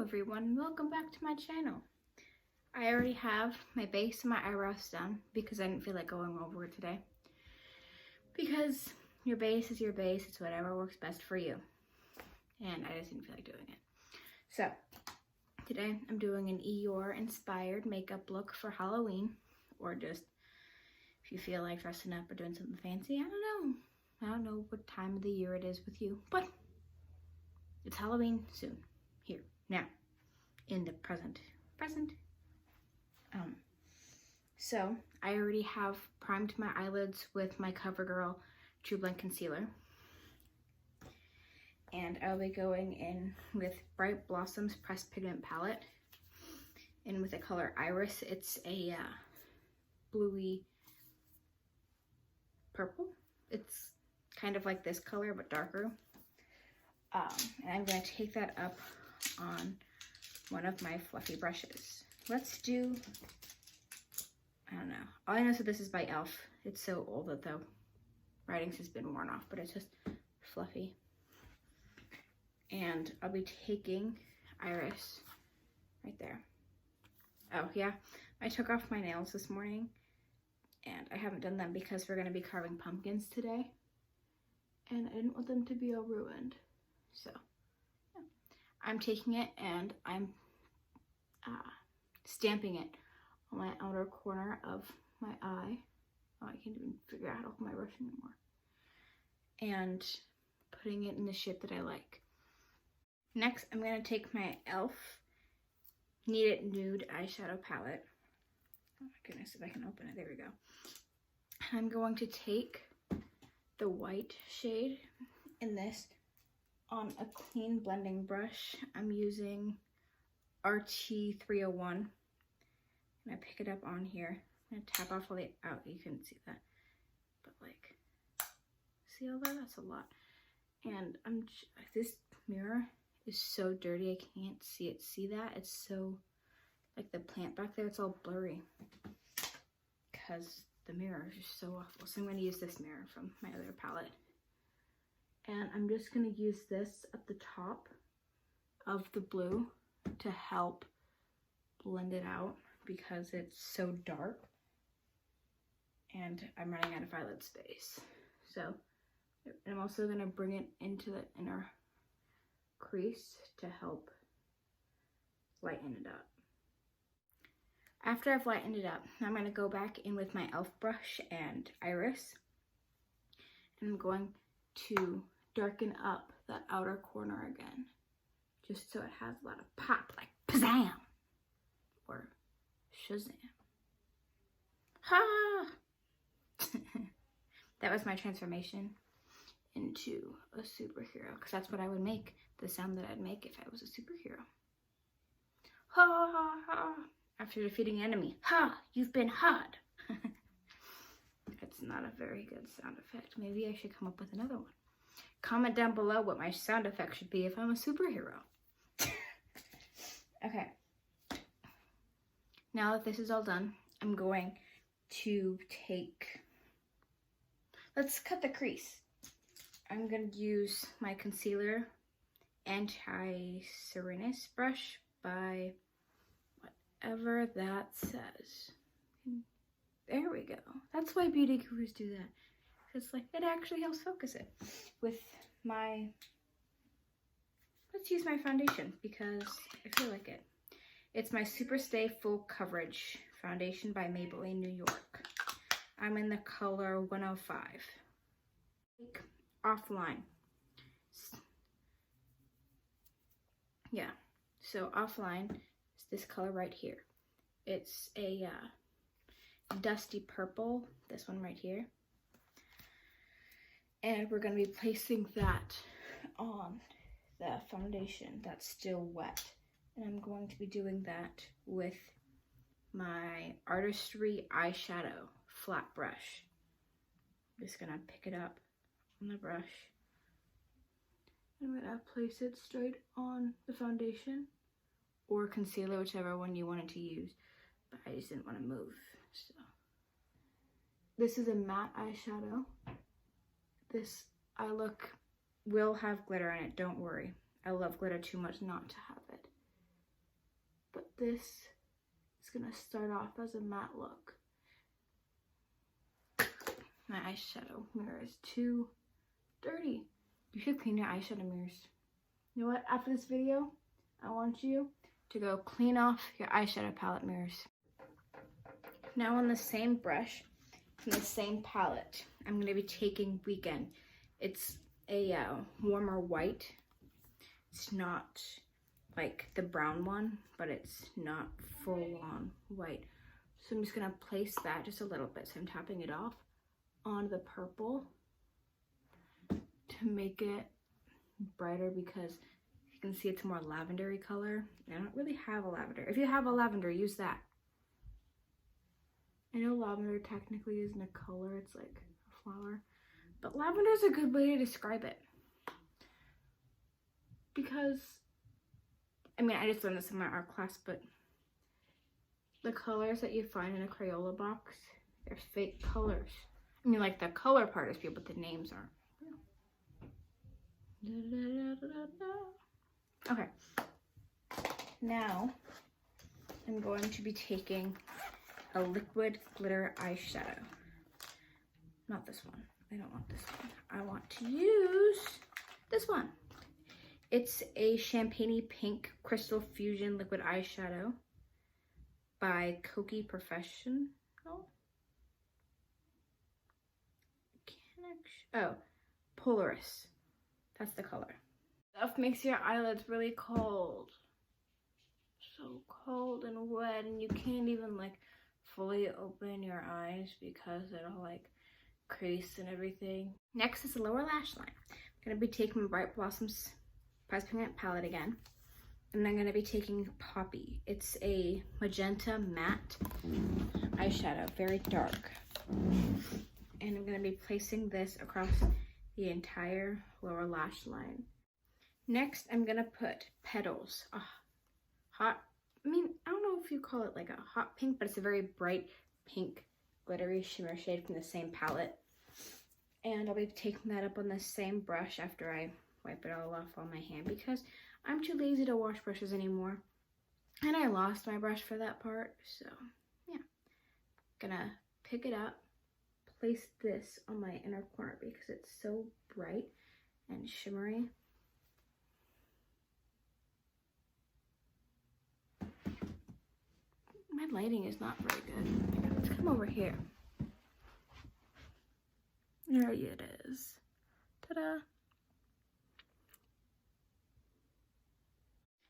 everyone, and welcome back to my channel. I already have my base and my eyebrows done because I didn't feel like going over it today. Because your base is your base, it's whatever works best for you. And I just didn't feel like doing it. So, today I'm doing an Eeyore inspired makeup look for Halloween. Or just, if you feel like dressing up or doing something fancy, I don't know what time of the year it is with you, but it's Halloween soon. Here, now, in the present. So I already have primed my eyelids with my CoverGirl True Blend Concealer. And I'll be going in with Bright Blossoms Pressed Pigment Palette. And with the color Iris, it's a bluey purple. It's kind of like this color, but darker. And I'm going to take that up on one of my fluffy brushes. Let's do, I don't know. All I know is that this is by e.l.f. It's so old that the writings has been worn off, but it's just fluffy. And I'll be taking Iris right there. Oh yeah, I took off my nails this morning and I haven't done them because we're going to be carving pumpkins today. And I didn't want them to be all ruined. So, yeah. I'm taking it and I'm stamping it on my outer corner of my eye. Oh, I can't even figure out how to hold my brush anymore. And putting it in the shape that I like. Next, I'm going to take my e.l.f. Knead It Nude eyeshadow palette. Oh my goodness, if I can open it. There we go. And I'm going to take the white shade in this on a clean blending brush. I'm using RT301. And I pick it up on here. I'm gonna tap off all the out. You couldn't see that, but like, see all that? That's a lot. And this mirror is so dirty. I can't see it. See that? It's so like the plant back there. It's all blurry because the mirror is just so awful. So I'm gonna use this mirror from my other palette. And I'm just going to use this at the top of the blue to help blend it out because it's so dark and I'm running out of eyelid space. So I'm also going to bring it into the inner crease to help lighten it up. After I've lightened it up, I'm going to go back in with my e.l.f. brush and Iris. And I'm going to darken up that outer corner again, just so it has a lot of pop, like Pazam or Shazam. Ha! That was my transformation into a superhero, because that's what I would make, the sound that I'd make if I was a superhero. Ha ha ha! After defeating an enemy, ha! You've been had. It's not a very good sound effect. Maybe I should come up with another one. Comment down below what my sound effect should be if I'm a superhero. Okay. Now that this is all done, I'm going to let's cut the crease. I'm going to use my concealer Anti-Serenus brush by whatever that says. There we go. That's why beauty gurus do that. It's like, it actually helps focus it. With my, let's use my foundation because I feel like it. It's my Super Stay Full Coverage Foundation by Maybelline New York. I'm in the color 105. Offline. Yeah, so Offline is this color right here. It's a dusty purple, this one right here. And we're going to be placing that on the foundation that's still wet. And I'm going to be doing that with my Artistry eyeshadow flat brush. I'm just going to pick it up on the brush. I'm going to place it straight on the foundation or concealer, whichever one you wanted to use. But I just didn't want to move. So this is a matte eyeshadow. This eye look will have glitter in it, don't worry. I love glitter too much not to have it. this is gonna start off as a matte look. My eyeshadow mirror is too dirty. You should clean your eyeshadow mirrors. You know what? After this video, I want you to go clean off your eyeshadow palette mirrors. Now on the same brush, from the same palette, I'm gonna be taking Weekend. It's a warmer white. It's not like the brown one, but it's not full on white. So I'm just gonna place that just a little bit. So I'm tapping it off on the purple to make it brighter, because you can see it's more lavendery color. I don't really have a lavender. If you have a lavender, use that. I know lavender technically isn't a color, it's like a flower, but lavender is a good way to describe it. Because, I mean, I just learned this in my art class, but the colors that you find in a Crayola box, they're fake colors. I mean, like the color part is real, but the names aren't. Okay, now I'm going to be taking a liquid glitter eyeshadow. Not this one. I don't want this one. I want to use this one. It's a champagne pink crystal fusion liquid eyeshadow by Koki Professional. Oh, Polaris. That's the color. Stuff makes your eyelids really cold. So cold and wet, and you can't even like fully open your eyes because it'll like crease and everything. Next is the lower lash line. I'm gonna be taking my Bright Blossoms Prize Pigment palette again, and I'm gonna be taking Poppy. It's a magenta matte eyeshadow, very dark. And I'm gonna be placing this across the entire lower lash line. Next, I'm gonna put Petals, a hot, I don't know if you call it like a hot pink, but it's a very bright pink glittery shimmer shade from the same palette. And I'll be taking that up on the same brush after I wipe it all off on my hand, because I'm too lazy to wash brushes anymore. And I lost my brush for that part, so yeah. Gonna pick it up, place this on my inner corner because it's so bright and shimmery. My lighting is not very good. Let's come over here. There it is. Ta-da!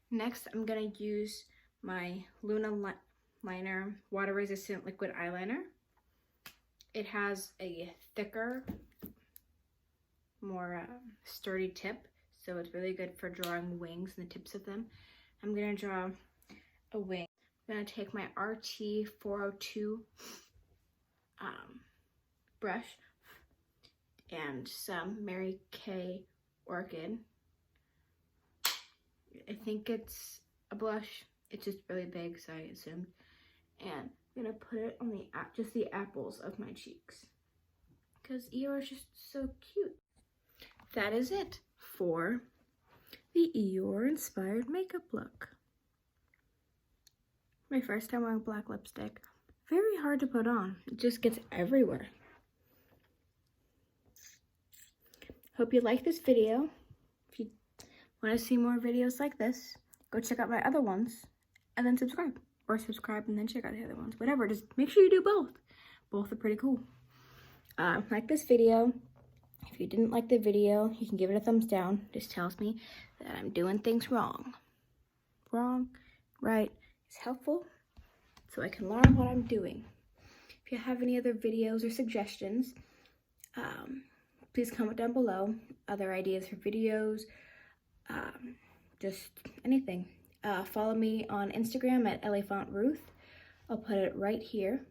Next, I'm gonna use my Luna Liner water resistant liquid eyeliner. It has a thicker, more sturdy tip, so it's really good for drawing wings and the tips of them. I'm gonna draw a wing. I'm gonna take my RT 402 brush and some Mary Kay Orchid. I think it's a blush. It's just really big, so I assumed. And I'm gonna put it on just the apples of my cheeks, because Eeyore is just so cute. That is it for the Eeyore inspired makeup look. My first time wearing black lipstick. Very hard to put on. It just gets everywhere. Hope you like this video. If you want to see more videos like this, go check out my other ones and then subscribe. Or subscribe and then check out the other ones. Whatever, just make sure you do both. Both are pretty cool. Like this video. If you didn't like the video, you can give it a thumbs down. Just tells me that I'm doing things wrong. Wrong, right, is helpful, so I can learn what I'm doing. If you have any other videos or suggestions, please comment down below. Other ideas for videos, just anything. Follow me on Instagram at LaFontRuth. I'll put it right here.